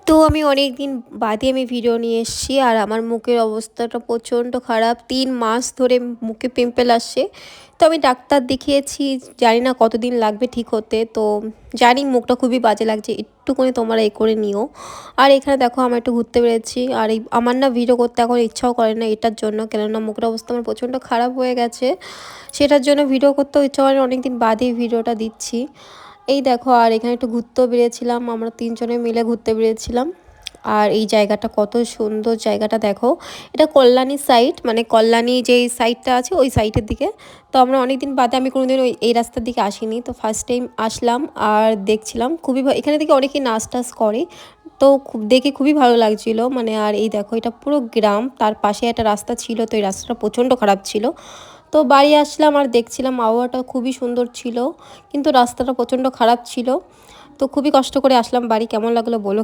তো আমি অনেক দিন বাদে ভিডিও নিয়ে এসেছি আর আমার মুখের অবস্থাটা প্রচণ্ড খারাপ। ৩ মাস ধরে মুখে পিম্পল আসছে। তো আমি ডাক্তার দেখিয়েছি, জানি না কতদিন লাগবে ঠিক হতে। তো জানি মুখটা খুবই বাজে লাগছে, একটুখানি তোমরা করে নিও। আর এখানে দেখো আমরা একটু ঘুরতে পেরেছি। আর এই আমার না ভিডিও করতে এখন ইচ্ছাও করে না এটার জন্য, কেননা মুখের অবস্থা আমার প্রচণ্ড খারাপ হয়ে গেছে। সেটার জন্য ভিডিও করতেও ইচ্ছা করে না, অনেক দিন বাদেই ভিডিওটা দিচ্ছি। এই দেখো, আর এখানে একটু ঘুরতেও বেরিয়েছিলাম, আমরা ৩ জনে মিলে ঘুরতে বেরিয়েছিলাম। আর এই জায়গাটা কত সুন্দর, জায়গাটা দেখো। এটা কল্যাণী সাইড, মানে কল্যাণী যেই সাইডটা আছে ওই সাইডের দিকে। তো আমরা অনেক দিন বাদে, আমি কোনোদিন এই রাস্তার দিকে আসিনি, তো ফার্স্ট টাইম আসলাম আর দেখছিলাম খুবই এখানে থেকে অনেকেই নাচ টাচ করে। তো দেখে খুবই ভালো লাগছিল মানে। আর এই দেখো, এটা পুরো গ্রাম, তার পাশে একটা রাস্তা ছিল, তো এই রাস্তাটা প্রচণ্ড খারাপ ছিল। তো বাড়ি আসলাম আর দেখছিলাম, আবহাওয়াটা খুবই সুন্দর ছিল, কিন্তু রাস্তাটা প্রচণ্ড খারাপ ছিল। তো খুবই কষ্ট করে আসলাম বাড়ি। কেমন লাগলো বলো।